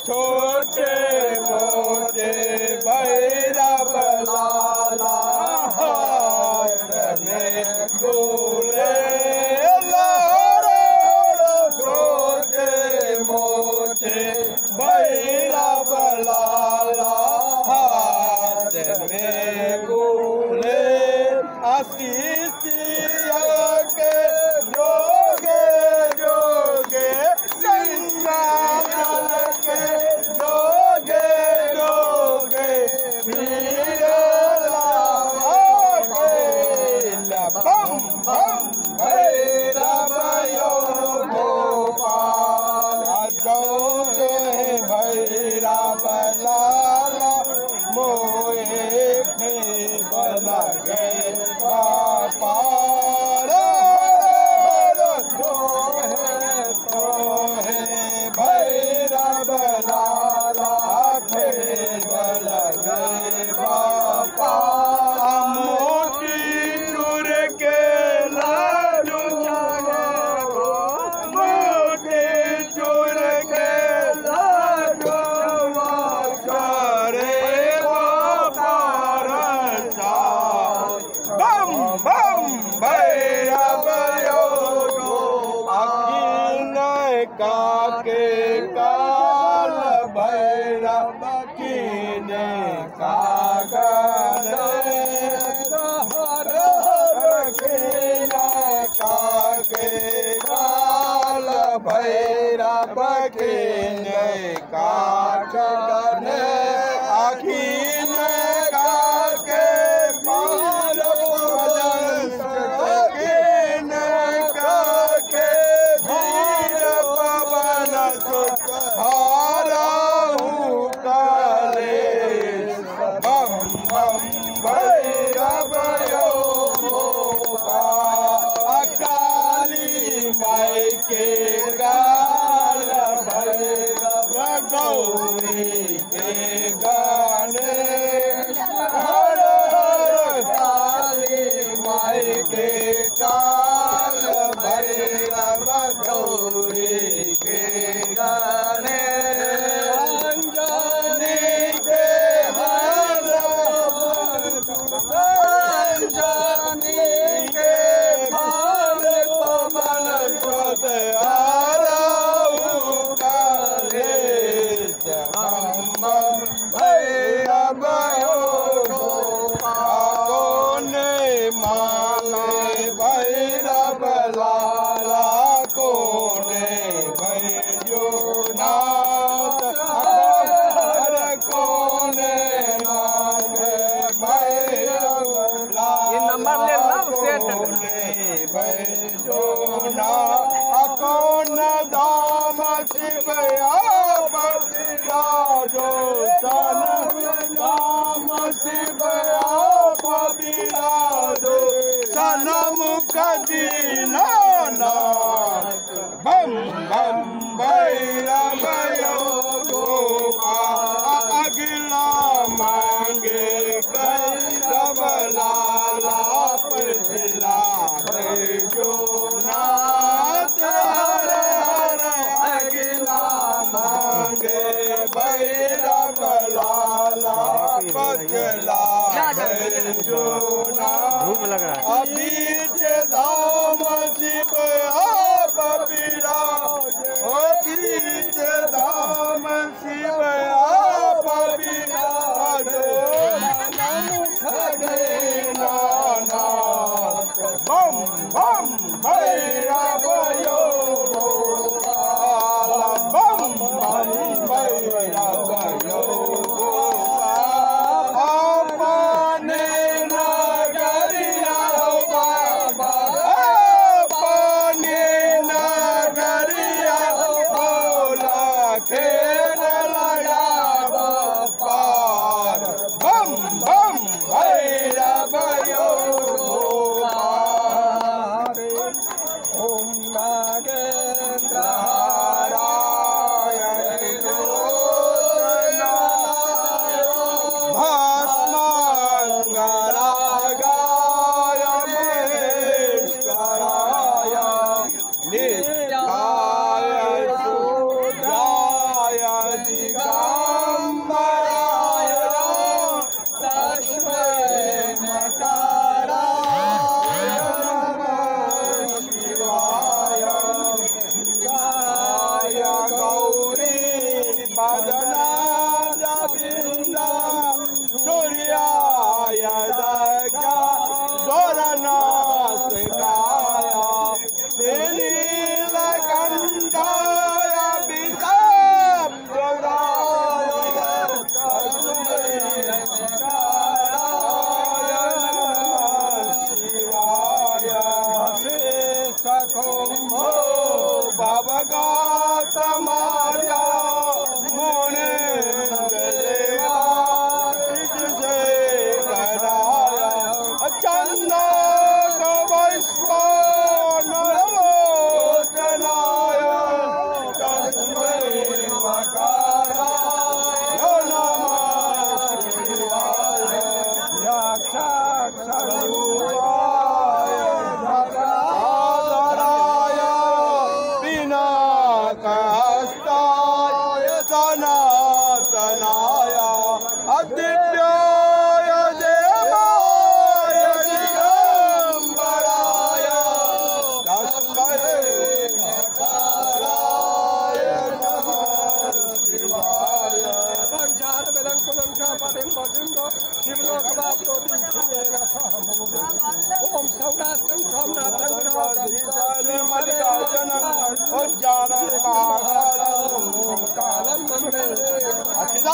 छोटे मोटे भैरव लाला हाथ में गोले छोटे मोटे भैरव लाला हाथ में गोले आशीष के जोगे जोगे भैरव लाला मोए बला गे पार भैरव लाला बला गे बापा मोती चूर के लाडू मोती चूर के काके काल भैरव कीने कागल काके काल भैरव कीने कागल आखिन काके के गाल भैरव गौरी के गाने हर काली माई के काल भैरव गौरी के गाने अंजनी के हर अंजनी के भैरव लाला कोने भैजो नाथ कोने भैरव लाला कोने भैजो नाथ कौन दाम शिवया जो सन दाम शिवया जो सनम कदीना बम बम भैरव अगला मांगे भैरव लाला पिछला जो नाथ अगला मांगे भैरव लाला पिछला जो नाथ बीच धाम शिव आप विराज बीच धाम शिव आप विराज नाना बम बम भैरव बम बम भैरव अपने नगरिया अचिदा